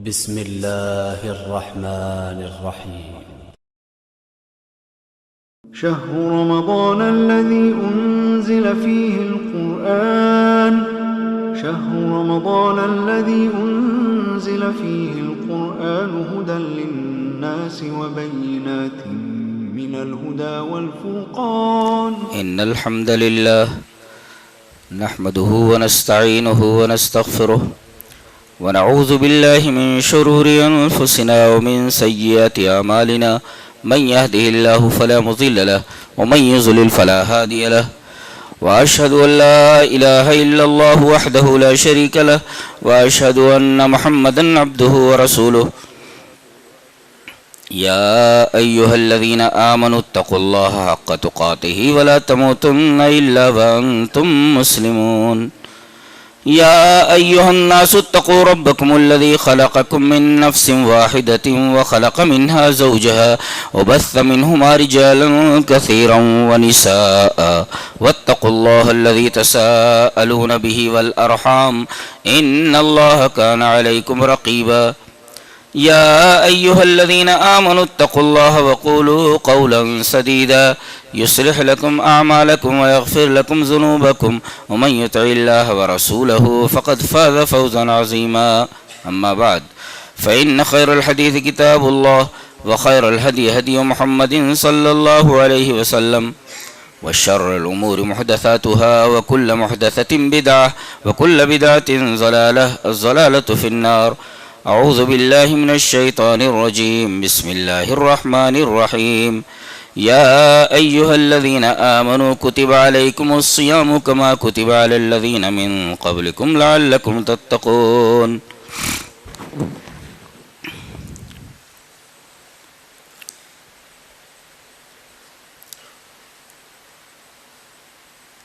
بسم الله الرحمن الرحيم شهر رمضان الذي أنزل فيه القرآن هدى للناس وبينات من الهدى والفرقان إن الحمد لله نحمده ونستعينه ونستغفره ونعوذ بالله من شرور أنفسنا ومن سيئات أعمالنا من يهده الله فلا مضل له ومن يضلل فلا هادي له وأشهد أن لا إله إلا الله وحده لا شريك له وأشهد أن محمدا عبده ورسوله يا أيها الذين آمنوا اتقوا الله حق تقاته ولا تموتن إلا وأنتم مسلمون يا أيها الناس اتقوا ربكم الذي خلقكم من نفس واحدة وخلق منها زوجها وبث منهما رجالا كثيرا ونساء واتقوا الله الذي تساءلون به والأرحام إن الله كان عليكم رقيبا يا أيها الذين آمنوا اتقوا الله وقولوا قولا سديدا يصلح لكم أعمالكم ويغفر لكم ذنوبكم ومن يطع الله ورسوله فقد فاز فوزا عظيما أما بعد فإن خير الحديث كتاب الله وخير الهدي هدي محمد صلى الله عليه وسلم وشر الأمور محدثاتها وكل محدثة بدعة وكل بدعة ضلالة الضلالة في النار أعوذ بالله من الشيطان الرجيم بسم الله الرحمن الرحيم يا أيها الذين آمنوا كتب عليكم الصيام كما كتب على الذين من قبلكم لعلكم تتقون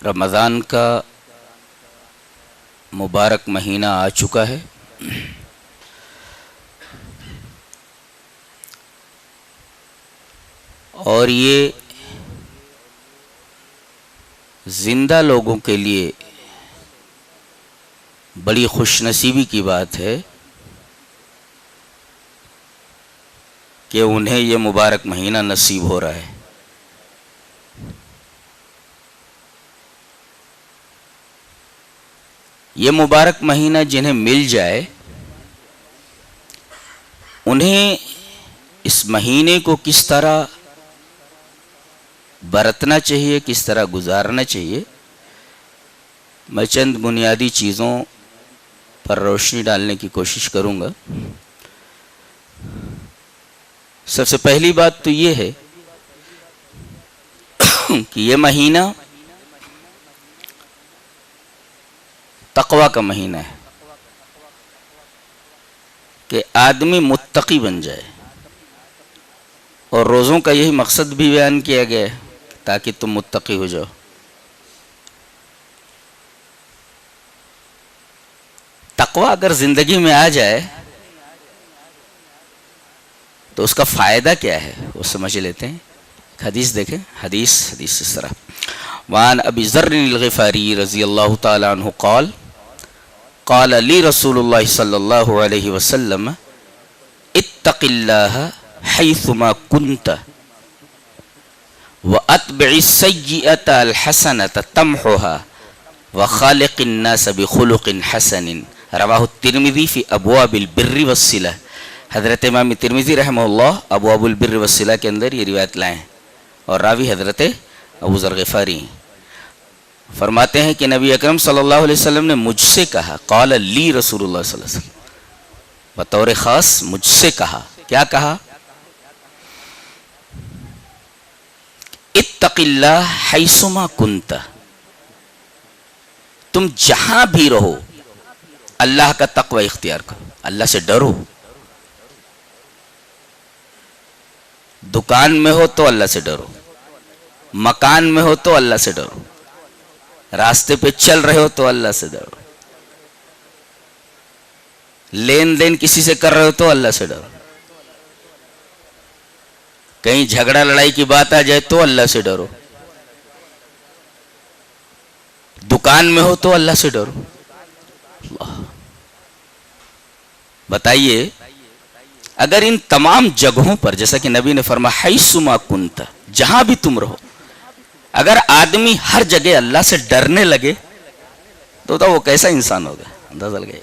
رمضان کا مبارک مہینہ آ چکا ہے اور یہ زندہ لوگوں کے لیے بڑی خوش نصیبی کی بات ہے کہ انہیں یہ مبارک مہینہ نصیب ہو رہا ہے۔ یہ مبارک مہینہ جنہیں مل جائے انہیں اس مہینے کو کس طرح برتنا چاہیے، کس طرح گزارنا چاہیے، میں چند بنیادی چیزوں پر روشنی ڈالنے کی کوشش کروں گا۔ سب سے پہلی بات تو یہ ہے کہ یہ مہینہ تقوی کا مہینہ ہے کہ آدمی متقی بن جائے، اور روزوں کا یہی مقصد بھی بیان کیا گیا ہے تاکہ تم متقی ہو جاؤ۔ تقوی اگر زندگی میں آ جائے تو اس کا فائدہ کیا ہے وہ سمجھ لیتے ہیں۔ حدیث دیکھیں، حدیث اس طرح: وعن ابی ذر الغفاری رضی اللہ تعالی عنہ قال قال لی رسول اللہ صلی اللہ علیہ وسلم اتق اللہ حیثما کنت واتبع السیئۃ الحسنۃ تمحها وخالق الناس بخلق حسن رواہ الترمذی فی ابواب البر والصلہ۔ حضرت امام ترمذی رحمہ اللہ ابواب البر والصلہ کے اندر یہ روایت لائے ہیں، اور راوی حضرت ابو ذر غفاری فرماتے ہیں کہ نبی اکرم صلی اللہ علیہ وسلم نے مجھ سے کہا، قال لی رسول اللہ صلی اللہ علیہ وسلم، بطور خاص مجھ سے کہا، کیا کہا؟ اتق اللہ حیثما کنت، تم جہاں بھی رہو اللہ کا تقوی اختیار کرو، اللہ سے ڈرو۔ دکان میں ہو تو اللہ سے ڈرو، مکان میں ہو تو اللہ سے ڈرو، راستے پہ چل رہے ہو تو اللہ سے ڈرو، لین دین کسی سے کر رہے ہو تو اللہ سے ڈرو، کہیں جھگڑا لڑائی کی بات آ جائے تو اللہ سے ڈرو، دکان میں ہو تو اللہ سے ڈرو۔ اللہ بتائیے اگر ان تمام جگہوں پر جیسا کہ نبی نے فرمایا حیثما کنت، جہاں بھی تم رہو، اگر آدمی ہر جگہ اللہ سے ڈرنے لگے تو وہ کیسا انسان ہوگا؟ اندازہ لگائے.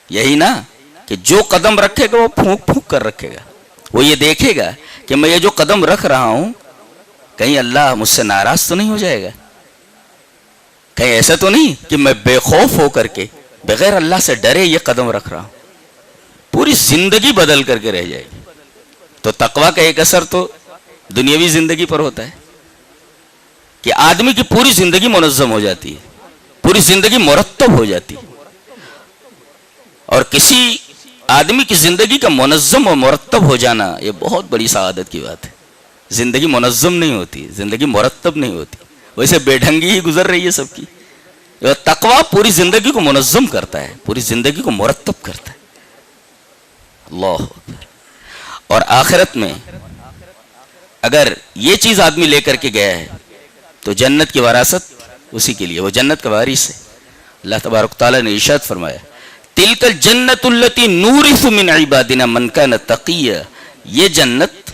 یہی نا کہ جو قدم رکھے گا وہ پھونک پھونک کر رکھے گا. وہ یہ دیکھے گا کہ میں یہ جو قدم رکھ رہا ہوں کہیں اللہ مجھ سے ناراض تو نہیں ہو جائے گا، کہیں ایسا تو نہیں کہ میں بے خوف ہو کر کے بغیر اللہ سے ڈرے یہ قدم رکھ رہا ہوں. پوری زندگی بدل کر کے رہ جائے گی. تو تقویٰ کا ایک اثر تو دنیاوی زندگی پر ہوتا ہے کہ آدمی کی پوری زندگی منظم ہو جاتی ہے، پوری زندگی مرتب ہو جاتی ہے. اور کسی آدمی کی زندگی کا منظم و مرتب ہو جانا یہ بہت بڑی سعادت کی بات ہے. زندگی منظم نہیں ہوتی، زندگی مرتب نہیں ہوتی، ویسے بے ڈھنگی ہی گزر رہی ہے سب کی. تقویٰ پوری زندگی کو منظم کرتا ہے، پوری زندگی کو مرتب کرتا ہے. اللہ اکبر. اور آخرت میں اگر یہ چیز آدمی لے کر کے گیا ہے تو جنت کی وراثت اسی کے لیے، وہ جنت کا وارث ہے. اللہ تبارک تعالیٰ نے ارشاد فرمایا تلک الجنت التی نورث من عبادنا من کان تقیا، یہ جنت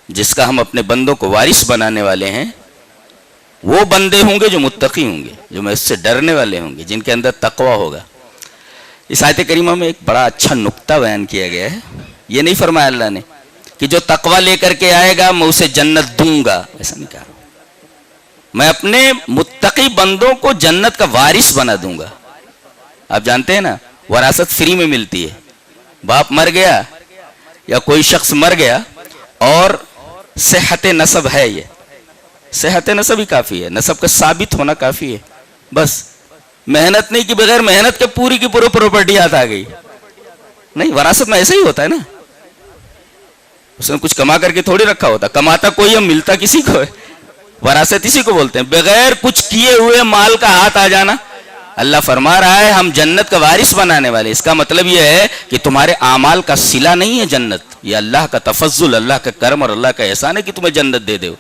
جس کا ہم اپنے بندوں کو وارث بنانے والے ہیں وہ بندے ہوں گے جو متقی ہوں گے، جو میں اس سے ڈرنے والے ہوں گے، جن کے اندر تقوی ہوگا. اس آیت کریمہ میں ایک بڑا اچھا نقطہ بیان کیا گیا ہے. یہ نہیں فرمایا اللہ نے کہ جو تقوی لے کر کے آئے گا میں اسے جنت دوں گا، ایسا نہیں کہا. میں اپنے متقی بندوں کو جنت کا وارث بنا دوں گا. آپ جانتے ہیں نا وراثت فری میں ملتی ہے. باپ مر گیا یا کوئی شخص مر گیا اور صحت نسب ہے، یہ صحت نسب ہی کافی ہے، نسب کا ثابت ہونا کافی ہے. بس محنت نہیں کہ بغیر محنت کے پوری کی پوری پراپرٹی ہاتھ آ گئی. نہیں، وراثت میں ایسا ہی ہوتا ہے نا. اس نے کچھ کما کر کے تھوڑی رکھا ہوتا، کماتا کوئی ہے ملتا کسی کو ہے. وراثت اسی کو بولتے ہیں، بغیر کچھ کیے ہوئے مال کا ہاتھ آ جانا. اللہ فرما رہا ہے ہم جنت کا وارث بنانے والے. اس کا مطلب یہ ہے کہ تمہارے اعمال کا صلہ نہیں ہے جنت، یہ اللہ کا تفضل، اللہ کا کرم اور اللہ کا احسان ہے کہ تمہیں جنت دے دے.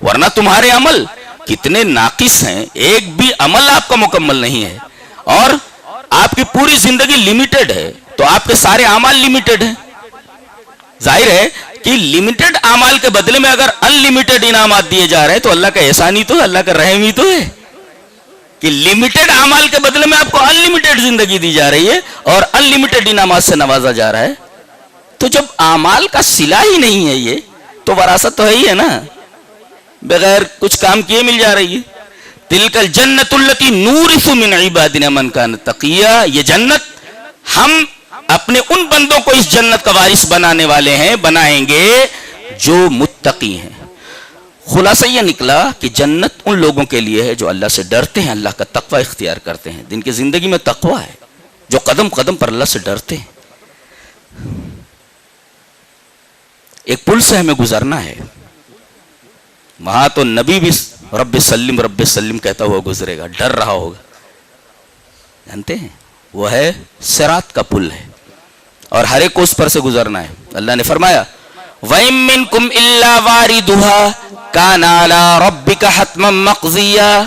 ورنہ تمہارے عمل کتنے ناقص ہیں، ایک بھی عمل آپ کا مکمل نہیں ہے اور آپ کی پوری زندگی لمیٹڈ ہے تو آپ کے سارے اعمال لمیٹڈ ہیں. ظاہر ہے کہ لمیٹڈ اعمال کے بدلے میں اگر ان لمیٹڈ انعامات دیے جا رہے ہیں تو اللہ کا احسان ہی تو ہے، اللہ کا رحم ہی تو ہے کہ لمیٹڈ اعمال کے بدلے میں آپ کو ان لمیٹڈ زندگی دی جا رہی ہے اور ان لمیٹڈ انعامات سے نوازا جا رہا ہے. تو جب اعمال کا صلہ ہی نہیں ہے یہ تو وراثت تو ہے ہی ہے نا، بغیر کچھ کام کیے مل جا رہی ہے. تلک الجنت التی نورث من عبادنا من کان تقیا، یہ جنت ہم اپنے ان بندوں کو اس جنت کا وارث بنانے والے ہیں، بنائیں گے جو متقی ہیں. خلاصہ یہ نکلا کہ جنت ان لوگوں کے لیے ہے جو اللہ سے ڈرتے ہیں، اللہ کا تقوی اختیار کرتے ہیں، جن کی زندگی میں تقوی ہے، جو قدم قدم پر اللہ سے ڈرتے ہیں. ایک پل سے ہمیں گزرنا ہے، وہاں تو نبی بھی رب سلم کہتا ہوا گزرے گا، ڈر رہا ہوگا. جانتے ہیں وہ ہے صراط کا پل ہے اور ہر ایک کو اس پر سے گزرنا ہے. اللہ نے فرمایا وَإِن مِّنكُمْ إِلَّا وَارِدُهَا كَانَ عَلَىٰ رَبِّكَ حَتْمًا مَّقْضِيًّا،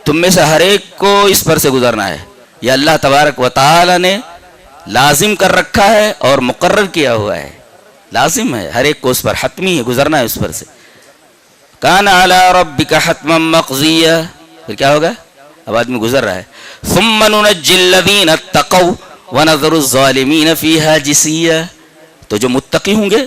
تم میں سے ہر ایک کو اس پر سے گزرنا ہے. یہ اللہ تبارک و تعالی نے لازم کر رکھا ہے اور مقرر کیا ہوا ہے، لازم ہے ہر ایک کو اس پر، حتمی ہے گزرنا ہے اس پر سے. كَانَ عَلَىٰ رَبِّكَ حَتْمًا مَّقْضِيًّا، پھر کیا ہوگا؟ اب آدمی گزر رہا ہے. ثُمَّ نُنَجِّي الَّذِينَ اتَّقَوْا وَنَذَرُ الظَّالِمِينَ فِيهَا جِثِيًّا، تو جو متقی ہوں گے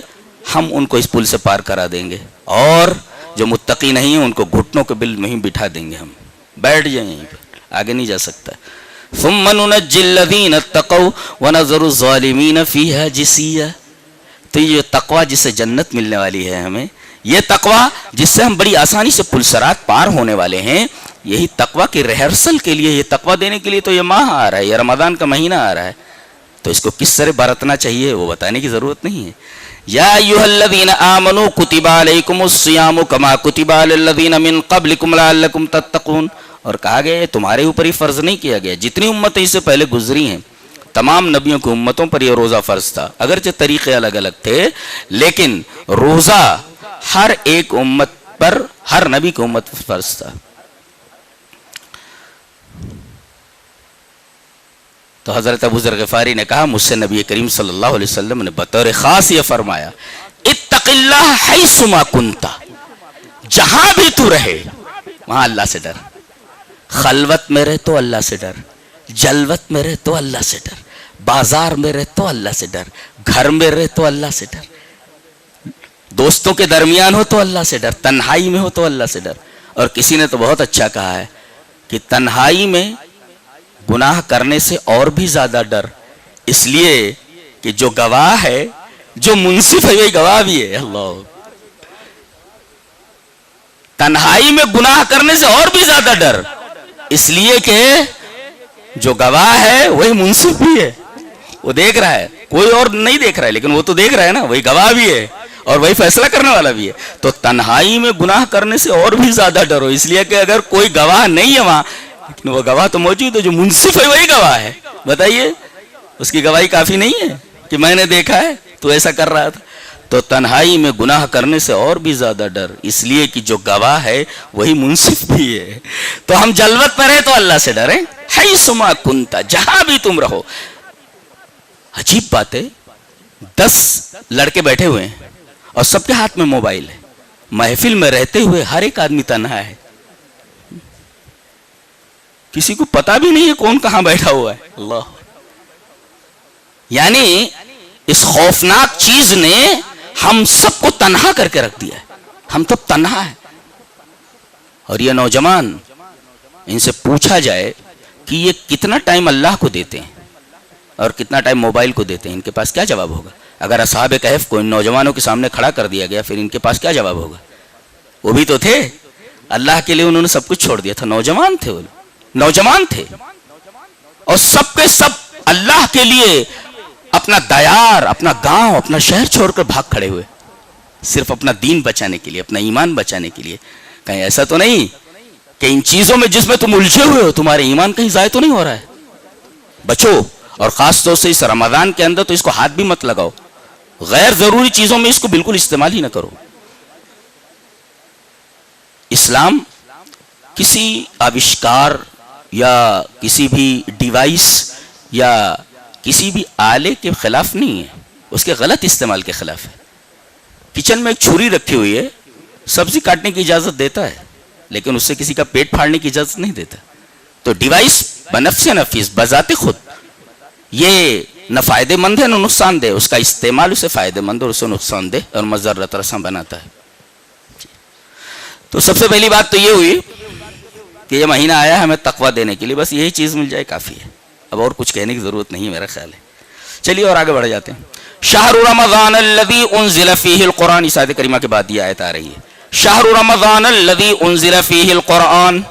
ہم ان کو اس پل سے پار کرا دیں گے اور جو متقی نہیں ہیں ان کو گھٹنوں کے بل میں ہی بٹھا دیں گے، ہم بیٹھ جائیں یہیں پہ، آگے نہیں جا سکتا. ثُمَّ نُنَجِّي الَّذِينَ اتَّقَوْا وَنَذَرُ الظَّالِمِينَ فِيهَا جِثِيًّا. تو یہ تقوی جس سے جنت ملنے والی ہے ہمیں، یہ تقوی جس سے ہم بڑی آسانی سے پل صراط پار ہونے والے ہیں، یہی تقوی کی ریہرسل کے لیے، یہ تقوی دینے کے لیے تو یہ ماہ آ رہا ہے، یہ رمضان کا مہینہ آ رہا ہے. تو اس کو کس طرح برتنا چاہیے وہ بتانے کی ضرورت نہیں ہے. یا ایھا الذین آمنوا کتب علیکم الصیام کما کتب علی الذین من قبلکم لعلکم تتقون، اور کہا گیا تمہارے اوپر ہی فرض نہیں کیا گیا، جتنی امتیں اس سے پہلے گزری ہیں تمام نبیوں کی امتوں پر یہ روزہ فرض تھا. اگرچہ طریقے الگ الگ تھے لیکن روزہ ہر ایک امت پر، ہر نبی کی امت پر فرض تھا. تو حضرت ابو ذر غفاری نے کہا مجھ سے نبی کریم صلی اللہ علیہ وسلم نے بطور خاص یہ فرمایا اتق اللہ حیث ما کنت، جہاں بھی تو رہے وہاں اللہ سے ڈر. خلوت میں رہ تو اللہ سے ڈر، جلوت میں رہ تو اللہ سے ڈر، بازار میں رہ تو اللہ سے ڈر، گھر میں رہ تو اللہ سے ڈر، دوستوں کے درمیان ہو تو اللہ سے ڈر، تنہائی میں ہو تو اللہ سے ڈر. اور کسی نے تو بہت اچھا کہا ہے کہ تنہائی میں گناہ کرنے سے اور بھی زیادہ ڈر، اس لیے کہ جو گواہ ہے، جو منصف ہے، وہی گواہ بھی ہے. اللہ، تنہائی میں گناہ کرنے سے اور بھی زیادہ ڈر، اس لیے کہ جو گواہ ہے وہی منصف بھی ہے. وہ دیکھ رہا ہے، کوئی اور نہیں دیکھ رہا ہے لیکن وہ تو دیکھ رہا ہے نا، وہی گواہ بھی ہے اور وہی فیصلہ کرنے والا بھی ہے. تو تنہائی میں گناہ کرنے سے اور بھی زیادہ ڈرو، اس لیے کہ اگر کوئی گواہ نہیں ہے وہاں، لیکن وہ گواہ تو موجود ہے، جو منصف ہے وہی گواہ ہے. بتائیے اس کی گواہی کافی نہیں ہے کہ میں نے دیکھا ہے تو ایسا کر رہا تھا. تو تنہائی میں گناہ کرنے سے اور بھی زیادہ ڈر، اس لیے کہ جو گواہ ہے وہی منصف بھی ہے. تو ہم جلوت میں رہے تو اللہ سے ڈریں، حیث ما کنت، جہاں بھی تم رہو. عجیب بات ہے، 10 لڑکے بیٹھے ہوئے ہیں اور سب کے ہاتھ میں موبائل ہے. محفل میں رہتے ہوئے ہر ایک آدمی تنہا ہے، کسی کو پتا بھی نہیں ہے کون کہاں بیٹھا ہوا ہے. اللہ، یعنی اس خوفناک چیز نے ہم سب کو تنہا کر کے رکھ دیا ہے. ہم تو تنہا ہے. اور یہ نوجوان، ان سے پوچھا جائے کہ یہ کتنا ٹائم اللہ کو دیتے ہیں اور کتنا ٹائم موبائل کو دیتے ہیں، ان کے پاس کیا جواب ہوگا؟ اگر اصحاب کہف کو ان نوجوانوں کے سامنے کھڑا کر دیا گیا پھر ان کے پاس کیا جواب ہوگا؟ وہ بھی تو تھے اللہ کے لیے، انہوں نے سب کچھ چھوڑ دیا تھا. نوجوان تھے، وہ نوجوان تھے اور سب کے سب اللہ کے لیے اپنا دیار، اپنا گاؤں، اپنا شہر چھوڑ کر بھاگ کھڑے ہوئے، صرف اپنا دین بچانے کے لیے، اپنا ایمان بچانے کے لیے. کہیں ایسا تو نہیں کہ ان چیزوں میں جس میں تم الجھے ہوئے ہو تمہارے ایمان کہیں ضائع تو نہیں ہو رہا ہے؟ بچو. اور خاص طور سے اس رمضان کے اندر تو اس کو ہاتھ بھی مت لگاؤ، غیر ضروری چیزوں میں اس کو بالکل استعمال ہی نہ کرو. اسلام کسی آوشکار یا کسی بھی ڈیوائس یا کسی بھی آلے کے خلاف نہیں ہے، اس کے غلط استعمال کے خلاف ہے. کچن میں ایک چھری رکھی ہوئی ہے، سبزی کاٹنے کی اجازت دیتا ہے لیکن اس سے کسی کا پیٹ پھاڑنے کی اجازت نہیں دیتا. تو ڈیوائس بنفس نفیس، بذات خود یہ نہ فائدہ مند ہے نہ نقصان دہ، اس کا استعمال اسے فائدہ مند اور اسے نقصان دہ اور مضرت رساں بناتا ہے. تو سب سے پہلی بات تو یہ ہوئی کہ یہ مہینہ آیا ہمیں تقویٰ دینے کے لیے، بس یہی چیز مل جائے کافی ہے، اب اور کچھ کہنے کی ضرورت نہیں ہے میرا خیال ہے. چلیے اور آگے بڑھ جاتے ہیں. شہر رمضان الذی انزل فیہ القرآن، اس آیت کریمہ کے بعد یہ آیت آ رہی ہے. شہر رمضان الذی انزل فیہ القرآن،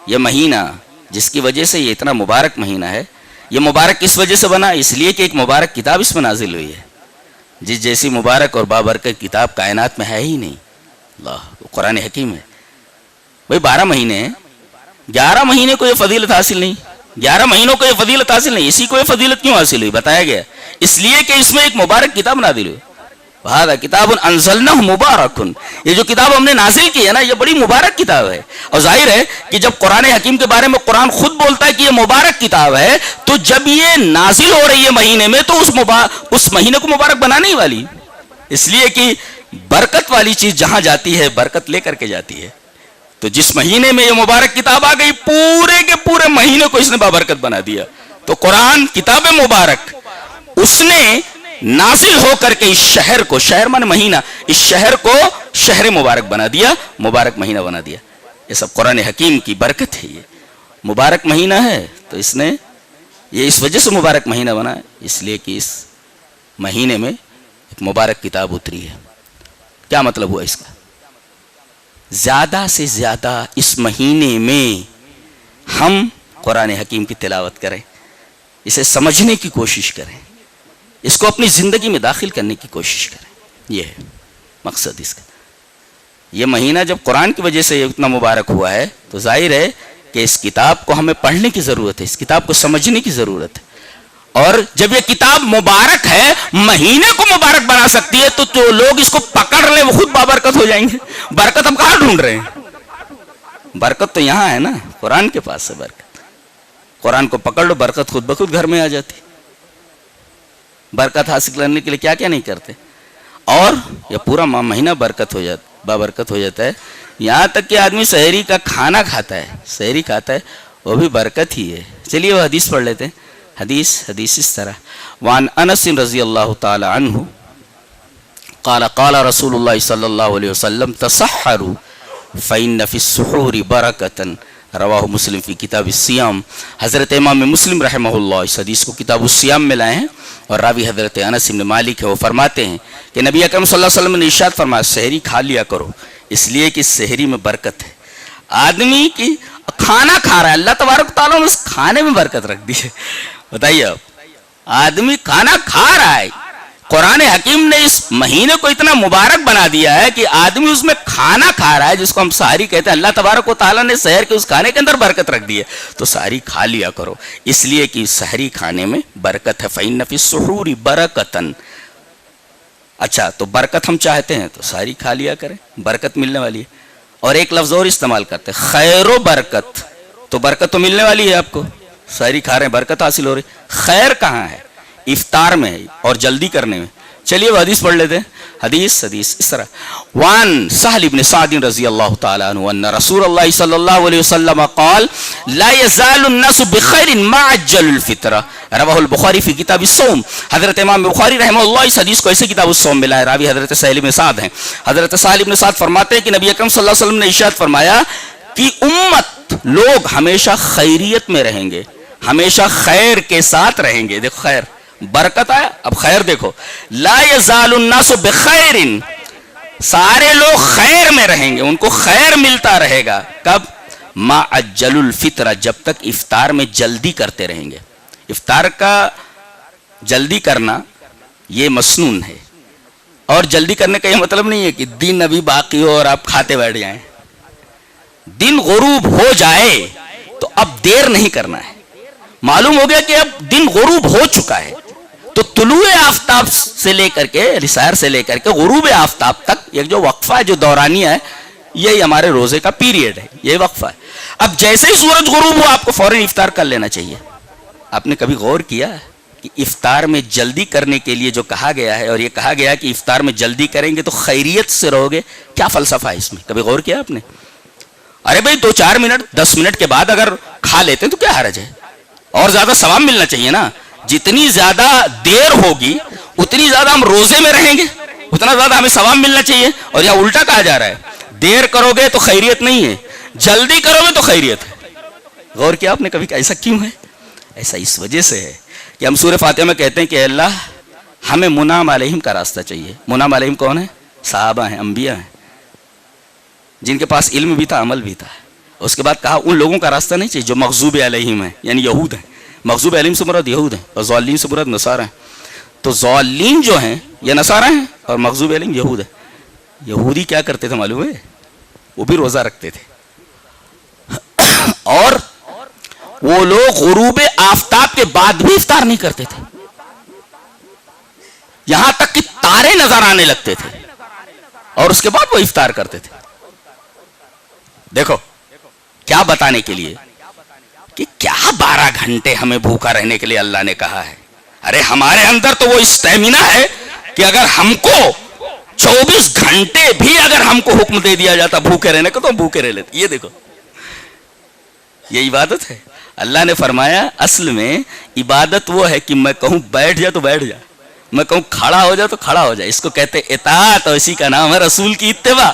یہ مہینہ جس کی وجہ سے یہ اتنا مبارک مہینہ ہے. یہ مبارک کس وجہ سے بنا؟ اس لیے کہ ایک مبارک کتاب اس میں نازل ہوئی ہے، جس جیسی مبارک اور بابرکت کتاب کائنات میں ہے ہی نہیں. اللہ، قرآن حکیم ہے. بھائی 12 مہینے ہیں، 11 مہینے کو یہ فضیلت حاصل نہیں، 11 مہینوں کو یہ فضیلت حاصل نہیں. اسی کو یہ فضیلت کیوں حاصل ہوئی؟ بتایا گیا اس لیے کہ اس میں ایک مبارک کتاب نازل ہوئی. وَهَذَا كِتَابٌ أَنزَلْنَاهُ مُبَارَكٌ، یہ جو کتاب ہم نے نازل کی ہے نا، یہ بڑی مبارک کتاب ہے. اور ظاہر ہے کہ جب قرآن حکیم کے بارے میں قرآن خود بولتا ہے کہ یہ مبارک کتاب ہے، تو جب یہ نازل ہو رہی ہے مہینے میں تو اس مہینے کو مبارک بنانے ہی والی، اس لیے کہ برکت والی چیز جہاں جاتی ہے برکت لے کر کے جاتی ہے. تو جس مہینے میں یہ مبارک کتاب آ گئی، پورے کے پورے مہینے کو اس نے بابرکت بنا دیا. تو قرآن کتاب مبارک اس نے نازل ہو کر کے اس شہر کو، شہر مانے مہینہ، اس شہر کو شہر مبارک بنا دیا، مبارک مہینہ بنا دیا. یہ سب قرآن حکیم کی برکت ہے. یہ مبارک مہینہ ہے تو اس نے یہ اس وجہ سے مبارک مہینہ بنا ہے، اس لیے کہ اس مہینے میں ایک مبارک کتاب اتری ہے. کیا مطلب ہوا اس کا؟ زیادہ سے زیادہ اس مہینے میں ہم قرآن حکیم کی تلاوت کریں، اسے سمجھنے کی کوشش کریں، اس کو اپنی زندگی میں داخل کرنے کی کوشش کریں. یہ ہے مقصد اس کا. یہ مہینہ جب قرآن کی وجہ سے اتنا مبارک ہوا ہے تو ظاہر ہے کہ اس کتاب کو ہمیں پڑھنے کی ضرورت ہے، اس کتاب کو سمجھنے کی ضرورت ہے. اور جب یہ کتاب مبارک ہے، مہینے کو مبارک بنا سکتی ہے، تو جو لوگ اس کو پکڑ لیں وہ خود بابرکت ہو جائیں گے. برکت ہم کہاں ڈھونڈ رہے ہیں؟ برکت تو یہاں ہے نا، قرآن کے پاس ہے برکت. قرآن کو پکڑ لو، برکت خود بخود گھر میں آ جاتی. برکت حاصل کرنے کے لیے کیا کیا نہیں کرتے، اور یہ پورا مہینہ برکت ہو جاتا، بابرکت ہو جاتا ہے. یہاں تک کہ آدمی سحری کا کھانا کھاتا ہے، سحری کھاتا ہے، وہ بھی برکت ہی ہے. چلیے وہ حدیث پڑھ لیتے ہیں. حدیث اس طرح، وعن انس رضی اللہ تعالی عنہ قال قال رسول اللہ صلی اللہ علیہ وسلم تصحروا فإن فی السحور برکۃ، رواہ مسلم فی کتاب الصیام. حضرت امام مسلم رحمہ اللہ اس حدیث کو کتاب الصیام میں لائے ہیں، اور راوی حضرت انس بن مالک ہے. وہ فرماتے ہیں کہ نبی اکرم صلی اللہ علیہ وسلم نے ارشاد فرمایا سحری کھا لیا کرو، اس لیے کہ سحری میں برکت ہے. آدمی کی کھانا کھا رہا ہے، اللہ تبارک تعالیٰ نے اس کھانے میں برکت رکھ دی ہے. بتائیے اب آدمی کھانا کھا رہا ہے، قرآن حکیم نے اس مہینے کو اتنا مبارک بنا دیا ہے کہ آدمی اس میں کھانا کھا رہا ہے، جس کو ہم سحری کہتے ہیں. اللہ تبارک و تعالیٰ نے سحر کے اس کھانے کے اندر برکت رکھ دی ہے، تو سحری کھا لیا کرو، اس لیے کہ سحری کھانے میں برکت ہے. فإن فی السحور برکۃ. اچھا تو برکت ہم چاہتے ہیں تو سحری کھا لیا کریں، برکت ملنے والی ہے. اور ایک لفظ اور استعمال کرتے ہیں، خیر و برکت. تو برکت تو ملنے والی ہے آپ کو، سحری کھا رہے ہیں، برکت حاصل ہو رہی. خیر کہاں ہے؟ افطار میں ہے اور جلدی کرنے میں. چلیے وہ حدیث پڑھ لیتے ہیں. حدیث اس طرح، وان سہل بن سعد رضی اللہ تعالی عنہ ان رسول اللہ صلی اللہ علیہ وسلم قال لا يزال الناس بخير ما عجل الفطر، رواہ البخاری فی کتاب الصوم. حضرت امام بخاری رحمہ اللہ اس حدیث کو ایسے کتاب الصوم میں لائے. راوی حضرت سہل بن سعد ہیں. حضرت سہل بن سعد فرماتے ہیں کہ نبی اکرم صلی اللہ علیہ وسلم نے ارشاد فرمایا کہ امت لوگ ہمیشہ خیریت میں رہیں گے، ہمیشہ خیر کے ساتھ رہیں گے. دیکھو خیر برکت آیا، اب خیر دیکھو، لا یزال الناس بخیر، سارے لوگ خیر میں رہیں گے، ان کو خیر ملتا رہے گا. کب؟ ما عجل الفطر، جب تک افطار میں جلدی کرتے رہیں گے. افطار کا جلدی کرنا یہ مسنون ہے، اور جلدی کرنے کا یہ مطلب نہیں ہے کہ دن ابھی باقی ہو اور آپ کھاتے بیٹھ جائیں. دن غروب ہو جائے تو اب دیر نہیں کرنا ہے. معلوم ہو گیا کہ اب دن غروب ہو چکا ہے، تو طلوع آفتاب سے لے کر کے سحر سے لے کر کے غروب آفتاب تک ایک جو وقفہ ہے، جو دورانیہ ہے، یہی ہمارے روزے کا پیریڈ ہے، یہ وقفہ ہے. اب جیسے ہی سورج غروب ہو آپ کو فوراً افطار کر لینا چاہیے. آپ نے کبھی غور کیا کہ افطار میں جلدی کرنے کے لیے جو کہا گیا ہے، اور یہ کہا گیا کہ افطار میں جلدی کریں گے تو خیریت سے رہو گے، کیا فلسفہ ہے اس میں؟ کبھی غور کیا آپ نے؟ ارے بھائی 2-4 منٹ 10 منٹ کے بعد اگر کھا لیتے ہیں تو کیا حرج ہے؟ اور زیادہ ثواب ملنا چاہیے نا. جتنی زیادہ دیر ہوگی اتنی زیادہ ہم روزے میں رہیں گے، اتنا زیادہ ہمیں ثواب ملنا چاہیے. اور یہاں الٹا کہا جا رہا ہے، دیر کرو گے تو خیریت نہیں ہے، جلدی کرو گے تو خیریت ہے. غور کیا آپ نے کبھی؟ ایسا کیوں ہے؟ ایسا اس وجہ سے ہے کہ ہم سورہ فاتحہ میں کہتے ہیں کہ اللہ ہمیں منعم علیہم کا راستہ چاہیے. منعم علیہم کون ہے؟ صحابہ ہیں، انبیاء ہیں، جن کے پاس علم بھی تھا، عمل بھی تھا. اس کے بعد کہا ان لوگوں کا راستہ نہیں چاہیے جو مغضوب علیہم ہیں، یعنی یہود ہیں. مغضوب علیہم سے مراد یہود ہیں، اور ضالین سے مراد نصارہ ہیں. تو ضالین جو ہیں یہ نصارہ ہیں، اور مغضوب علیہم یہود ہیں. یہودی کیا کرتے تھے معلوم ہے؟ وہ بھی روزہ رکھتے تھے، اور وہ لوگ غروب آفتاب کے بعد بھی افطار نہیں کرتے تھے، یہاں تک کہ تارے نظر آنے لگتے تھے، اور اس کے بعد وہ افطار کرتے تھے. دیکھو کیا بتانے کے لیے کہ کیا 12 گھنٹے ہمیں بھوکا رہنے کے لیے اللہ نے کہا ہے. ارے ہمارے اندر تو وہ اسٹیمنا ہے کہ اگر ہم کو 24 گھنٹے بھی اگر ہم کو حکم دے دیا جاتا بھوکے رہنے کا تو ہم بھوکے رہ لیتے. یہ دیکھو یہ عبادت ہے. اللہ نے فرمایا اصل میں عبادت وہ ہے کہ میں کہوں بیٹھ جا تو بیٹھ جا، میں کہوں کھڑا ہو جا تو کھڑا ہو جا. اس کو کہتے اطاعت، اور اسی کا نام ہے رسول کی اتباع.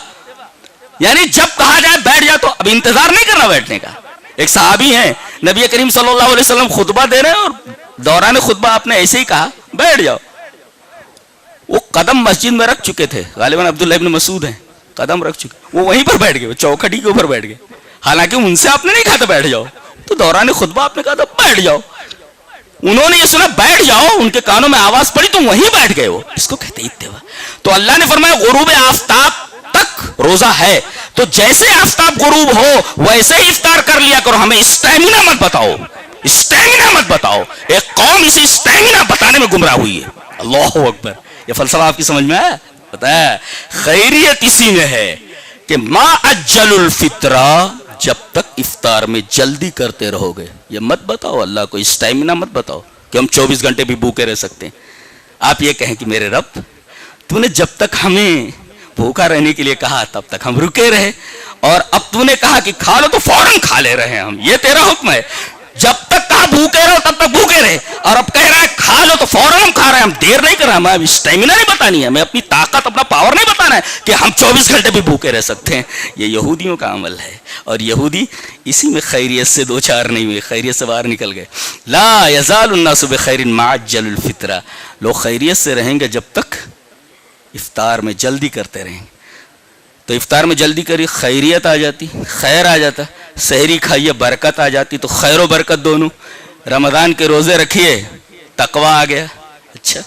یعنی جب کہا جائے بیٹھ جا تو اب انتظار نہیں کرنا بیٹھنے کا. ایک صحابی ہیں، نبی کریم صلی اللہ علیہ وسلم خطبہ دے رہے ہیں، اور دوران خطبہ آپ نے ایسے ہی کہا بیٹھ جاؤ. وہ قدم مسجد میں رکھ چکے تھے، غالباً عبداللہ ابن مسعود ہیں، قدم رکھ چکے، وہ وہیں پر بیٹھ گئے، وہ چوکھٹی کے اوپر بیٹھ گئے. حالانکہ ان سے آپ نے نہیں کہا تھا بیٹھ جاؤ، تو دوران خطبہ آپ نے کہا تھا بیٹھ جاؤ. انہوں نے یہ سنا بیٹھ جاؤ، ان کے کانوں میں آواز پڑی تو وہیں بیٹھ گئے. وہ اس کو کہتے اتباع. تو اللہ نے فرمایا غروب آفتاب تک روزہ ہے، تو جیسے آفتاب غروب ہو ویسے ہی افطار کر لیا کرو. ہمیں اسٹیمنا مت بتاؤ، اسٹیمنا مت بتاؤ. ایک قوم اسی اسٹیمنا بتانے میں گمراہ ہوئی ہے. اللہ اکبر. یہ فلسفہ آپ کی سمجھ میں آیا؟ پتہ ہے خیریت اسی میں ہے کہ ما اجل الفطر، جب تک افطار میں جلدی کرتے رہو گے. یہ مت بتاؤ اللہ کو اسٹیمنا مت بتاؤ کہ ہم 24 گھنٹے بھی بھوکے رہ سکتے ہیں. آپ یہ کہیں کہ میرے رب تو نے جب تک ہمیں بھوکا رہنے کے لیے کہا تب تک ہم رکے رہے, اور اب تو نے کہا کہ کھا لو تو فوراً کھا لے رہے ہیں ہم. یہ تیرا حکم ہے. جب تک کہا بھوکے رہو تب تک بھوکے رہے, اور اب کہہ رہا ہے کھا لو تو فوراً ہم کھا رہے ہیں. ہم دیر نہیں کر رہے, ہمیں اسٹیمنا نہیں بتانی ہے, ہمیں اپنی طاقت اپنا پاور نہیں بتانا ہے کہ ہم 24 گھنٹے بھی بھوکے رہ سکتے ہیں. یہ یہودیوں کا عمل ہے, اور یہودی اسی میں خیریت سے دو چار نہیں ہوئے, خیریت سے باہر نکل گئے. لا یزال الناس بخیر ما عجل الفطرہ. لوگ خیریت سے رہیں گے جب تک افطار میں جلدی کرتے رہیں گے. تو افطار میں جلدی کری, خیریت آ جاتی, خیر آ جاتا. سحری کھائیے برکت آ جاتی. تو خیر و برکت دونوں. رمضان کے روزے رکھیے تقوی آ گیا. اچھا,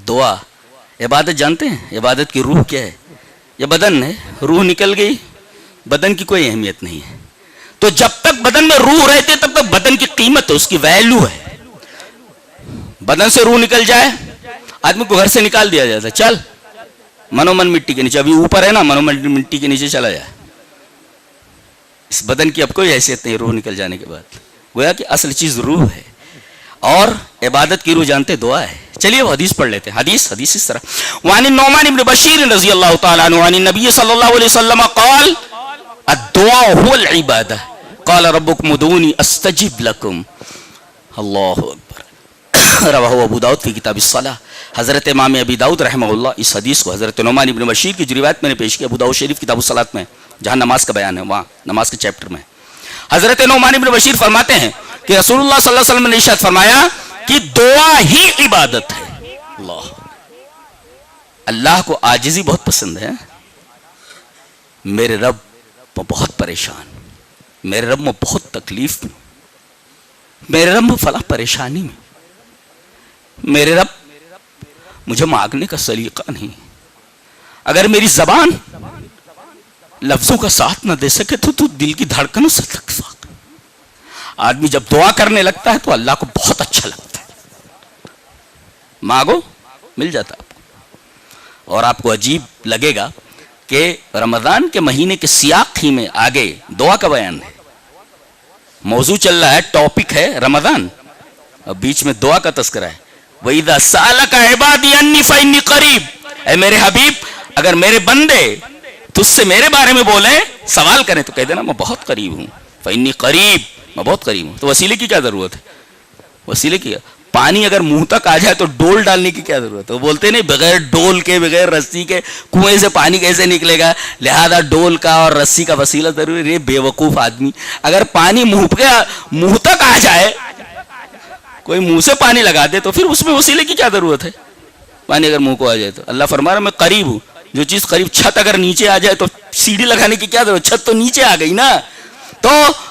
دعا عبادت جانتے ہیں عبادت کی روح کیا ہے؟ یہ بدن ہے, روح نکل گئی بدن کی کوئی اہمیت نہیں ہے. تو جب تک بدن میں روح رہتی ہے تب تک بدن کی قیمت ہے, اس کی ویلیو ہے. بدن سے روح نکل جائے, آدمی کو گھر سے نکال دیا جاتا ہے, چل منو من مٹی کے نیچے, ابھی اوپر ہے نا, منو من مٹی کے نیچے چلا جائے. اس بدن کی اب کوئی حیثیت نہیں روح نکل جانے کے بعد. گویا کہ اصل چیز روح ہے, اور عبادت کی روح جانتے دعا ہے. چلیے وہ حدیث پڑھ لیتے ہیں. حدیث اس طرح, وعن النعمان بن بشیر رضی اللہ تعالی عنہ عن النبی صلی اللہ علیہ وسلم قال الدعاء هو العبادہ قال ربکم ادعونی استجب لکم. اللہ اکبر. رواہ ابو داؤد فی کتاب الصلاۃ. حضرت امام ابی داؤد رحمہ اللہ اس حدیث کو حضرت نعمان بن بشیر کی جو روایت میں نے پیش کی ابو داؤد شریف کتاب الصلاۃ میں, جہاں نماز کا بیان ہے, وہاں نماز کے چیپٹر میں حضرت نعمان بن بشیر فرماتے ہیں کہ رسول اللہ صلی اللہ علیہ وسلم نے ارشاد فرمایا کہ دعا ہی عبادت ہے. اللہ کو عاجزی بہت پسند ہے. میرے رب میں بہت پریشان, میرے رب میں بہت تکلیف میں, میرے رب میں فلاں پریشانی میں, میرے رب مجھے مانگنے کا سلیقہ نہیں. اگر میری زبان لفظوں کا ساتھ نہ دے سکے تو دل کی دھڑکنوں سے تکفا. آدمی جب دعا کرنے لگتا ہے تو اللہ کو بہت اچھا لگتا ہے. مانگو مل جاتا آپ کو. اور آپ کو عجیب لگے گا کہ رمضان کے مہینے کے سیاق ہی میں آگے دعا کا بیان ہے. موضوع چل رہا ہے, ٹاپک ہے رمضان, اور بیچ میں دعا کا تذکرہ ہے. وَإِذَا سَأَلَكَ عِبَادِي عَنِّي فَإِنِّي قَرِيبٌ. اے میرے حبیب, اگر میرے بندے تجھ سے میرے بارے میں بولیں, سوال کریں, تو کہہ دینا میں بہت قریب ہوں. فَإِنِّي قَرِيب, میں بہت قریب ہوں. تو وسیلے کی کیا ضرورت ہے؟ وسیلے کی, پانی اگر منہ تک آ جائے تو ڈول ڈالنے کی کیا ضرورت ہے؟ وہ بولتے نہیں بغیر ڈول کے بغیر رسی کے کنویں سے پانی کیسے نکلے گا, لہذا ڈول کا اور رسی کا وسیلہ ضروری ہے. بے وقوف آدمی, اگر پانی منہ تک آ جائے, کوئی منہ سے پانی لگا دے تو پھر اس میں وسیلے کی کیا ضرورت ہے؟ پانی اگر منہ کو آ جائے تو. اللہ فرما رہا میں قریب ہوں. جو چیز قریب, چھت اگر نیچے آ جائے تو سیڑھی لگانے کی کیا ضرورت, چھت تو نیچے آ گئی نا. تو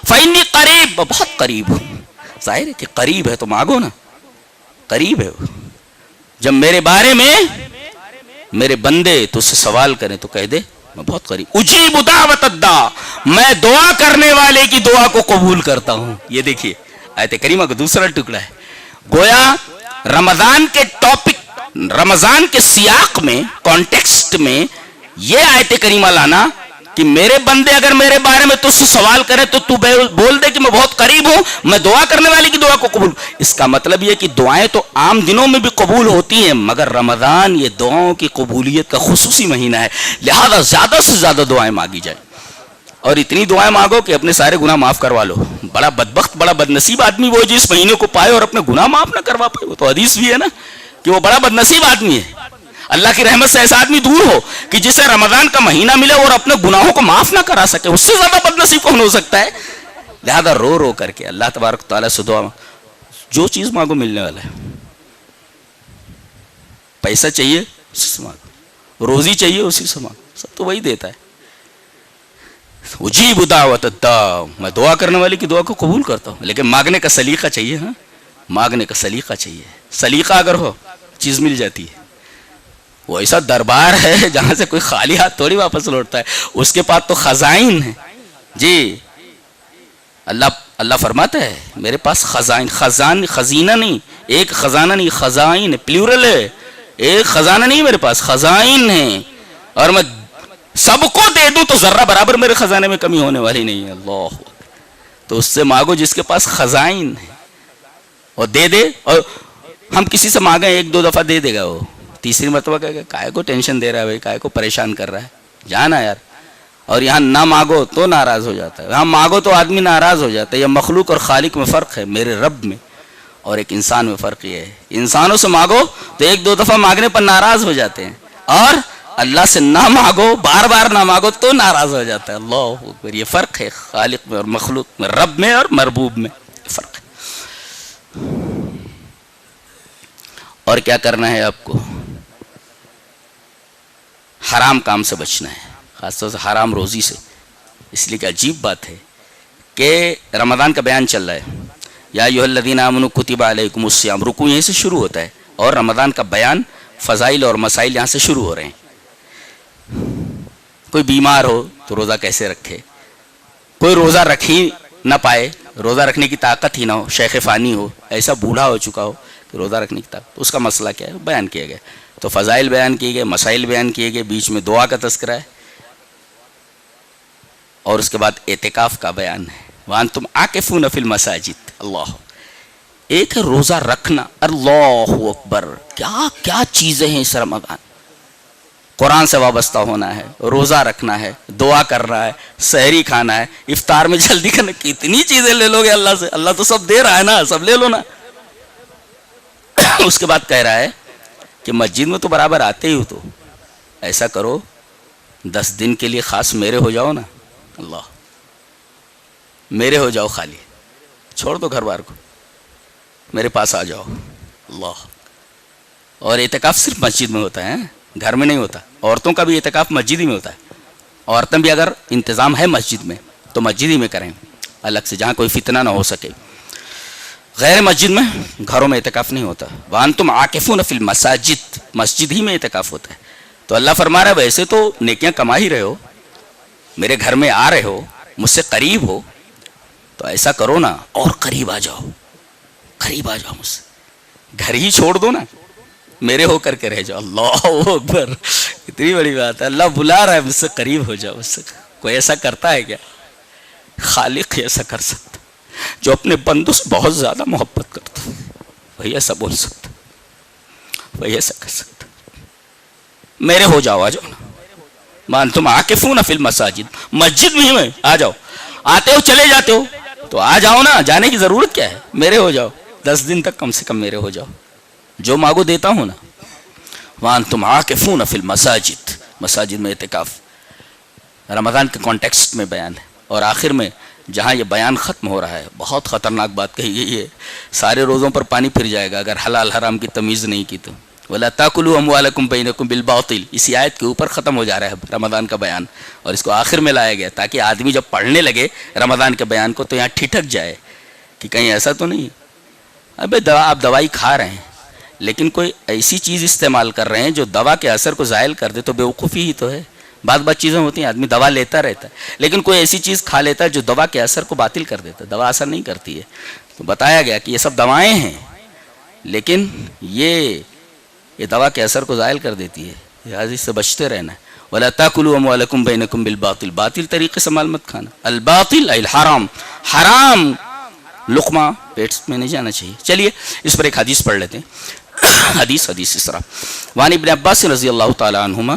فإنی قریب, بہت قریب ہوں. ظاہر ہے کہ قریب ہے تو مانگو نا, قریب ہے. جب میرے بارے میں میرے بندے تو اس سے سوال کریں تو کہہ دے میں بہت قریب. اجیب دعوت الداع, میں دعا کرنے والے کی دعا کو قبول کرتا ہوں. یہ دیکھیے آیت کریمہ کا دوسرا ٹکڑا ہے. گویا رمضان کے ٹاپک, رمضان کے سیاق میں, کانٹیکسٹ میں یہ آیت کریمہ لانا کہ میرے بندے اگر میرے بارے میں تجھ سے سوال کریں تو تو بول دے کہ میں بہت قریب ہوں, میں دعا کرنے والے کی دعا کو قبول. اس کا مطلب یہ کہ دعائیں تو عام دنوں میں بھی قبول ہوتی ہیں, مگر رمضان یہ دعاؤں کی قبولیت کا خصوصی مہینہ ہے, لہذا زیادہ سے زیادہ دعائیں مانگی جائیں. اور اتنی دعائیں مانگو کہ اپنے سارے گناہ معاف کروا لو. بڑا بدبخت, بڑا بدنصیب آدمی وہ جو اس مہینے کو پائے اور اپنے گناہ معاف نہ کروا پائے. وہ تو حدیث بھی ہے نا کہ وہ بڑا بدنصیب آدمی ہے. اللہ کی رحمت سے ایسا آدمی دور ہو کہ جسے رمضان کا مہینہ ملے اور اپنے گناہوں کو معاف نہ کرا سکے, اس سے زیادہ بدنصیب کون ہو سکتا ہے؟ لہذا رو رو کر کے اللہ تبارک تعالیٰ سے دعا, جو چیز مانگو ملنے والا ہے. پیسہ چاہیے اسی سے مانگو, روزی چاہیے اسی سے مانگو, سب تو وہی دیتا ہے. اجیب دعوت الداع, میں دعا کرنے والے کی دعا کو قبول کرتا ہوں, لیکن مانگنے کا سلیقہ چاہیے. ہاں, مانگنے کا سلیقہ چاہیے. سلیقہ اگر ہو چیز مل جاتی ہے. وہ ایسا دربار ہے جہاں سے کوئی خالی ہاتھ تھوڑی واپس لوٹتا ہے, اس کے پاس تو خزائن ہے. جی اللہ فرماتا ہے میرے پاس خزائن, خزینہ نہیں, ایک خزانہ نہیں, خزائن پلیورل ہے, ایک خزانہ نہیں میرے پاس, خزائن ہے. اور میں سب کو دے دوں تو ذرہ برابر میرے خزانے میں کمی ہونے والی نہیں ہے. اللہ, تو اس سے مانگو جس کے پاس خزائن ہے, اور دے دے. اور ہم کسی سے مانگیں ایک دو دفعہ دے دے گا, وہ تیسری مرتبہ کہے گا کائے کو ٹینشن دے رہا ہے بھائی, کائے کو پریشان کر رہا ہے, جانا یار. اور یہاں نہ مانگو تو ناراض ہو جاتا ہے, یہاں مانگو تو آدمی ناراض ہو جاتا ہے. یہ مخلوق اور خالق میں فرق ہے, میرے رب میں اور ایک انسان میں فرق یہ ہے. انسانوں سے مانگو تو ایک دو دفعہ مانگنے پر ناراض ہو جاتے ہیں, اور اللہ سے نہ مانگو, بار بار نہ مانگو تو ناراض ہو جاتا ہے. اللہ اکبر, یہ فرق ہے خالق میں اور مخلوق میں, رب میں اور مربوب میں فرق ہے. اور کیا کرنا ہے آپ کو؟ حرام کام سے بچنا ہے, خاص طور سے حرام روزی سے. اس لیے کہ عجیب بات ہے کہ رمضان کا بیان چل رہا ہے, یا ایھا الذین آمنوا کتب علیکم الصیام, رکوع یہیں سے شروع ہوتا ہے, اور رمضان کا بیان, فضائل اور مسائل یہاں سے شروع ہو رہے ہیں. کوئی بیمار ہو تو روزہ کیسے رکھے, کوئی روزہ رکھ ہی نہ پائے, روزہ رکھنے کی طاقت ہی نہ ہو, شیخ فانی ہو, ایسا بوڑھا ہو چکا ہو کہ روزہ رکھنے کی طاقت, اس کا مسئلہ کیا ہے بیان کیا گیا. تو فضائل بیان کیے گئے, مسائل بیان کیے گئے, بیچ میں دعا کا تذکرہ ہے, اور اس کے بعد اعتکاف کا بیان ہے. وانتم عاکفون فی المساجد. اللہ, ایک ہے روزہ رکھنا, اللہ اکبر, کیا کیا چیزیں ہیں اس رمضان. قرآن سے وابستہ ہونا ہے, روزہ رکھنا ہے, دعا کرنا ہے, سحری کھانا ہے, افطار میں جلدی کرنا, کتنی چیزیں لے لو گے اللہ سے, اللہ تو سب دے رہا ہے نا, سب لے لو نا. اس کے بعد کہہ رہا ہے کہ مسجد میں تو برابر آتے ہی ہو, تو ایسا کرو 10 دن کے لیے خاص میرے ہو جاؤ نا. اللہ, میرے ہو جاؤ, خالی چھوڑ دو گھر بار کو, میرے پاس آ جاؤ. اللہ, اور اعتکاف صرف مسجد میں ہوتا ہے, گھر میں نہیں ہوتا. عورتوں کا بھی اعتکاف مسجد ہی میں ہوتا ہے. عورتیں بھی اگر انتظام ہے مسجد میں تو مسجد ہی میں کریں الگ سے, جہاں کوئی فتنہ نہ ہو سکے. غیر مسجد میں, گھروں میں اعتکاف نہیں ہوتا. وانتم عاکفون فی المساجد, مسجد ہی میں اعتکاف ہوتا ہے. تو اللہ فرما رہا ہے ویسے تو نیکیاں کما ہی رہے ہو, میرے گھر میں آ رہے ہو, مجھ سے قریب ہو, تو ایسا کرو نا اور قریب آ جاؤ, قریب آ جاؤ مجھ سے, گھر ہی چھوڑ دو نا, میرے ہو کر کے رہ جاؤ. اللہ اکبر, اتنی بڑی بات ہے. اللہ بلا رہا ہے مجھ سے قریب ہو جاؤ. مجھ سے کوئی ایسا کرتا ہے کیا؟ خالق ایسا کر سکتا, جو اپنے بندوں سے بہت زیادہ محبت کرتا, وہی ایسا بول سکتا, وہی ایسا کر سکتا. میرے ہو جاؤ, آ جاؤ نا. وانتم عاکفون فی المساجد, مسجد میں آ جاؤ. آتے ہو چلے جاتے ہو تو آ جاؤ نا, جانے کی ضرورت کیا ہے, میرے ہو جاؤ. 10 دن تک کم سے کم میرے ہو جاؤ, جو مانگو دیتا ہوں نا. وانتم عاکفون فی المساجد, مساجد میں اعتکاف رمضان کے کانٹیکسٹ میں بیان ہے. اور آخر میں جہاں یہ بیان ختم ہو رہا ہے, بہت خطرناک بات کہی گئی ہے, سارے روزوں پر پانی پھر جائے گا اگر حلال حرام کی تمیز نہیں کی تو. وَلَا تَأْكُلُوا أَمْوَالَكُمْ بَيْنَكُمْ بِالْبَاطِلِ, اسی آیت کے اوپر ختم ہو جا رہا ہے رمضان کا بیان, اور اس کو آخر میں لایا گیا تاکہ آدمی جب پڑھنے لگے رمضان کے بیان کو تو یہاں ٹھٹک جائے کہ کہیں ایسا تو نہیں. ابے آپ دوائی کھا رہے ہیں لیکن کوئی ایسی چیز استعمال کر رہے ہیں جو دوا کے اثر کو زائل کر دے, تو بیوقوفی ہی تو ہے. بعض چیزیں ہوتی ہیں, آدمی دوا لیتا رہتا ہے لیکن کوئی ایسی چیز کھا لیتا ہے جو دوا کے اثر کو باطل کر دیتا ہے. دوا اثر نہیں کرتی ہے. تو بتایا گیا کہ یہ سب دوائیں ہیں لیکن یہ دوا کے اثر کو زائل کر دیتی ہے, لہٰذا اس سے بچتے رہنا ہے. وَلَا تَأْكُلُوا أَمْوَالَكُمْ بَيْنَكُمْ بِالْبَاطِلِ, باطل طریقے سے مال مت کھانا. الباطل ای الحرام, حرام لقمہ پیٹ میں نہیں جانا چاہیے. چلیے اس پر ایک حدیث پڑھ لیتے ہیں. حدیث اس طرح, وعن ابن عباس رضی اللہ تعالی عنہما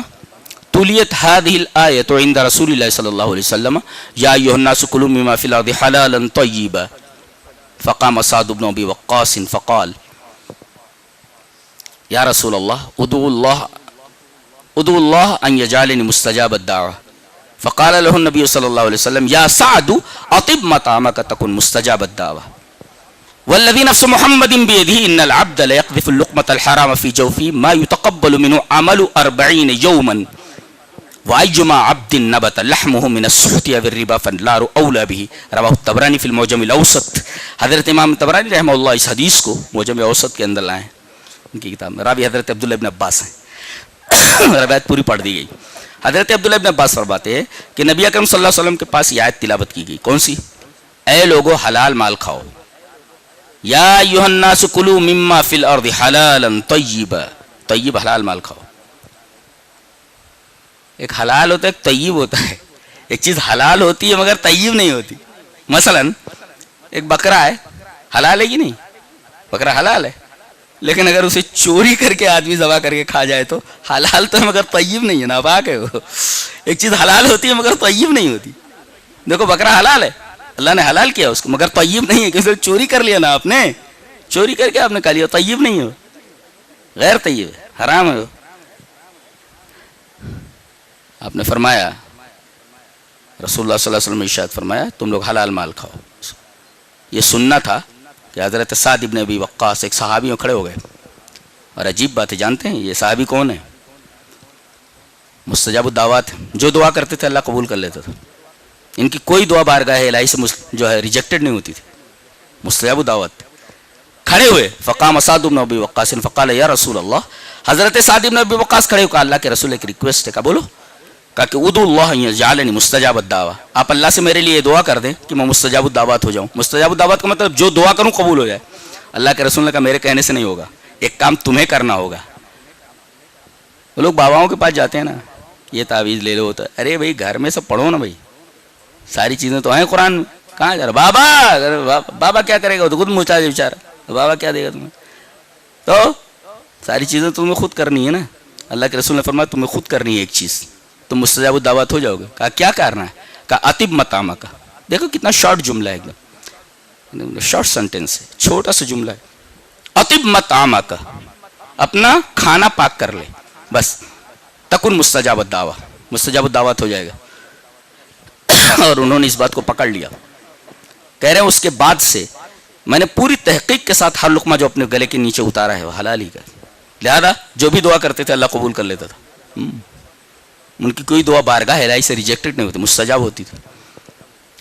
تلیت هذه الآية عند رسول الله صلی اللہ علیہ وسلم یا ایھا الناس کلوا مما فی الارض حلالا طیبا فقام سعد بن ابی وقاص فقال یا رسول اللہ ادعو اللہ ان یجعلنی مستجاب الدعوة فقال له النبي صلی اللہ علیہ وسلم یا سعد اطب مطعمك تكن مستجاب الدعوة والذي نفس محمد بيده ان العبد ليقذف اللقمة الحرام في جوفه ما يتقبل منه عمل 40 يوما وأيما عبد نبت لحمه من السحت أو الربا فالنار أولى به. رواه الطبراني في المعجم الأوسط. حضرت امام طبرانی رحمہ اللہ اس حدیث کو معجم اوسط کے اندر لائے ہیں, ان کی کتاب میں. راوی حضرت عبداللہ ابن عباس ہیں. روایت پوری پڑھ دی گئی. حضرت عبداللہ ابن عباس فرماتے ہیں کہ نبی اکرم صلی اللہ علیہ وسلم کے پاس یہ آیت تلاوت کی گئی. کون سی؟ اے لوگو حلال مال کھاؤ. یا ایھا الناس کلوا مما فی الارض حلالا طیبا, طیب حلال مال کھاؤ. ایک حلال ہوتا ہے ایک طیب ہوتا ہے. ایک چیز حلال ہوتی ہے مگر طیب نہیں ہوتی. مثلا ایک بکرا ہے, حلال ہے کہ نہیں؟ بکرا حلال ہے, لیکن اگر اسے چوری کر کے آدمی ذبح کر کے کھا جائے تو حلال تو ہے مگر طیب نہیں ہے, ناپاک ہے وہ. ایک چیز حلال ہوتی ہے مگر طیب نہیں ہوتی. دیکھو بکرا حلال ہے, اللہ نے حلال کیا اس کو, مگر طیب نہیں ہے کیونکہ چوری کر لیا نا آپ نے, چوری کر کے آپ نے کھا لیا, طیب نہیں ہو, غیر طیب ہے, حرام ہے. آپ نے فرمایا, رسول اللہ صلی اللہ علیہ وسلم نے ارشاد فرمایا تم لوگ حلال مال کھاؤ. یہ سننا تھا کہ حضرت سعد ابن ابی وقاص ایک صحابی میں کھڑے ہو گئے, اور عجیب بات ہے, جانتے ہیں یہ صحابی کون ہے؟ مستجاب الدعوات, جو دعا کرتے تھے اللہ قبول کر لیتا تھا. ان کی کوئی دعا بارگاہ الہی سے جو ہے ریجیکٹڈ نہیں ہوتی تھی. مستجاب الدعوات کھڑے ہوئے, فقام سعد ابن ابی وقاص فقال یا رسول اللہ, حضرت سعد ابن ابی وقاص کھڑے ہو کہا اللہ کے رسول ایک ریکویسٹ ہے. کہا بولو. کہا کہ ادعو اللہ یجعلنی مستجاب الدعوہ, آپ اللہ سے میرے لیے دعا کر دیں کہ میں مستجاب الدعوات ہو جاؤں. مستجاب الدعوات کا مطلب جو دعا کروں قبول ہو جائے. اللہ کے رسول نے کہا میرے کہنے سے نہیں ہوگا, ایک کام تمہیں کرنا ہوگا. وہ لوگ باباؤں کے پاس جاتے ہیں نا, یہ تعویذ لے لو, ارے بھائی گھر میں سب پڑھو نا بھائی, ساری چیزیں تو ہیں قرآن میں. کہاں جا رہا بابا کیا کرے گا, تو خود موچا دے بیچارہ, بابا کیا دے گا تمہیں, تو ساری چیزیں تمہیں خود کرنی ہے نا. اللہ کے رسول نے فرمایا تمہیں خود کرنی ہے ایک چیز, تم مستجاب الدعوات ہو جاؤ گے. کہا کیا کرنا ہے؟ کہا اطب مطعمہ کا. دیکھو کتنا شارٹ جملہ ہے, ایک دم شارٹ سینٹینس ہے, چھوٹا سا جملہ ہے. اطب مطعمہ کا, اپنا کھانا پاک کر لے بس. تکن مستجاب الدعوہ, مستجاب الدعوات ہو جائے گا. اور انہوں نے اس بات کو پکڑ لیا. کہہ رہے ہیں اس کے بعد سے میں نے پوری تحقیق کے ساتھ ہر لقمہ جو اپنے گلے کے نیچے اتارا ہے وہ حلال ہی کا, لہذا جو بھی دعا کرتے تھے اللہ قبول کر لیتا تھا. ان کی کوئی دعا بارگاہ الہی سے ریجیکٹڈ نہیں ہوتی, مستجاب ہوتی تھی.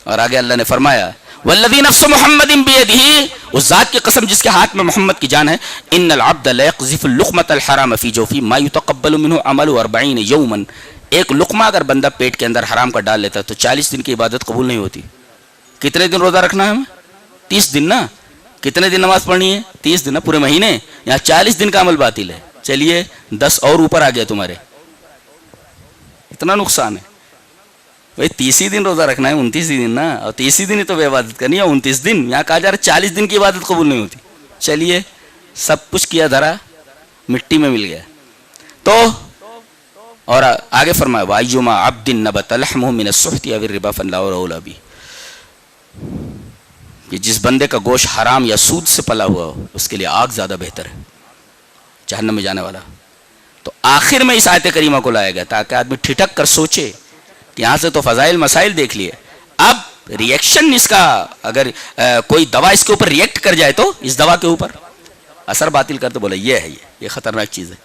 اور آگے اللہ نے فرمایا والذی نفس محمد بیدہ, اس ذات کی قسم جس کے ہاتھ میں محمد کی جان ہے, ان العبد لیقذف اللقمۃ الحرام فی جوفہ ما یتقبل منہ عمل 40 یوما. ایک لقمہ اگر بندہ پیٹ کے اندر حرام کا ڈال لیتا ہے تو 40 دن کی عبادت قبول نہیں ہوتی. کتنے دن روزہ رکھنا ہے ہمیں؟ 30 دن نا. کتنے دن نماز پڑھنی ہے؟ 30 دن نا, پورے مہینے. یہاں 40 دن کا عمل باطل ہے. چلیے 10 اور اوپر آ گیا تمہارے, اتنا نقصان ہے بھائی. 30 دن روزہ رکھنا ہے, 29 دن نا, اور 30 دن ہی تو عبادت کرنی ہے, 29 دن. یہاں کہا جا رہا ہے 40 دن کی عبادت قبول نہیں ہوتی. چلیے سب کچھ کیا دھرا مٹی میں مل گیا. تو اور آگے فرمایا وَأَيُّمَا عَبْدٍ نَبَتَ لَحْمُهُ مِنَ السُّحْتِ أَوِ الرِّبَا فَاللَّهُ أَوْلَىٰ بِهِ, کہ جس بندے کا گوشت حرام یا سود سے پلا ہوا ہو اس کے لیے آگ زیادہ بہتر ہے, جہنم میں جانے والا. تو آخر میں اس آیت کریمہ کو لایا گیا تاکہ آدمی ٹھٹک کر سوچے کہ یہاں سے تو فضائل مسائل دیکھ لیے, اب ریئیکشن اس کا, اگر کوئی دوا اس کے اوپر ریئیکٹ کر جائے تو اس دوا کے اوپر اثر باطل کرتے, بولا یہ ہے, یہ خطرناک چیز ہے.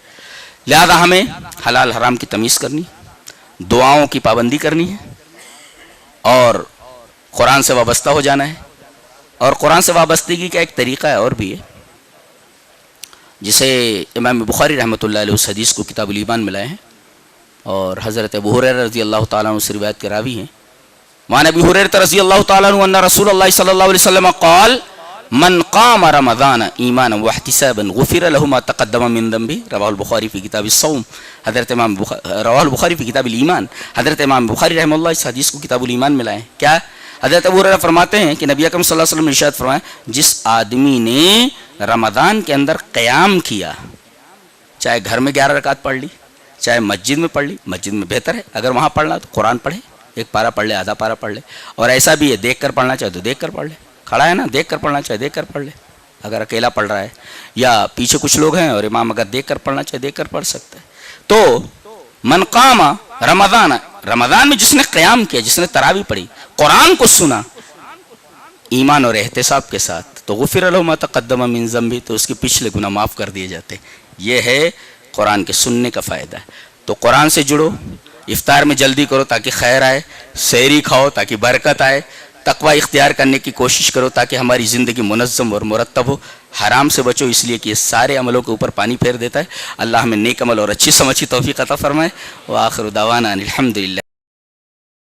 لہذا ہمیں حلال حرام کی تمیز کرنی, دعاؤں کی پابندی کرنی ہے, اور قرآن سے وابستہ ہو جانا ہے. اور قرآن سے وابستگی کا ایک طریقہ ہے اور بھی ہے, جسے امام بخاری رحمۃ اللہ علیہ اس حدیث کو کتاب الایمان میں لائے ہیں, اور حضرت ابو ہریرہ رضی اللہ تعالیٰ عنہ سے روایت کے راوی ہیں. وعن ابی ہریرہ رضی اللہ تعالیٰ عنہ ان رسول اللہ صلی اللہ علیہ وسلم قال من قام رمضان ایمانا واحتسابا غفر له ما تقدم من ذنبه, رواہ البخاری فی کتاب الصوم. حضرت امام رواہ البخاری فی کتاب الایمان. حضرت امام بخاری رحمہ اللہ اس حدیث کو کتاب الایمان میں لائے ہیں. کیا حضرت ابو ہریرہ فرماتے ہیں کہ نبی اکرم صلی اللہ علیہ وسلم نے ارشاد فرمایا جس آدمی نے رمضان کے اندر قیام کیا, چاہے گھر میں 11 رکعت پڑھ لی, چاہے مسجد میں پڑھ لی, مسجد میں بہتر ہے, اگر وہاں پڑھنا تو قرآن پڑھے, ایک پارہ پڑھ لے, آدھا پارہ پڑھ لے. اور ایسا بھی ہے دیکھ کر پڑھنا چاہے تو دیکھ کر پڑھ لے, کھڑا ہے نا دیکھ کر پڑھنا چاہے دیکھ کر پڑھ لے, اگر اکیلا پڑھ رہا ہے, یا پیچھے کچھ لوگ ہیں اور امام اگر دیکھ کر پڑھنا چاہے دیکھ کر پڑھ سکتا ہے. تو من قام رمضان, رمضان میں جس نے قیام کیا, جس نے تراویح پڑھی, قرآن کو سنا ایمان اور احتساب کے ساتھ, تو غفر له ما تقدم من ذنبه, تو اس کے پچھلے گناہ معاف کر دیے جاتے ہیں. یہ ہے قرآن کے سننے کا فائدہ ہے. تو قرآن سے جڑو, افطار میں جلدی کرو تاکہ خیر آئے, سحری کھاؤ تاکہ برکت آئے, تقوی اختیار کرنے کی کوشش کرو تاکہ ہماری زندگی منظم اور مرتب ہو. حرام سے بچو اس لیے کہ یہ سارے عملوں کے اوپر پانی پھیر دیتا ہے. اللہ ہمیں نیک عمل اور اچھی سمجھی توفیق عطا فرمائے. وآخر دعوانا الحمدللہ.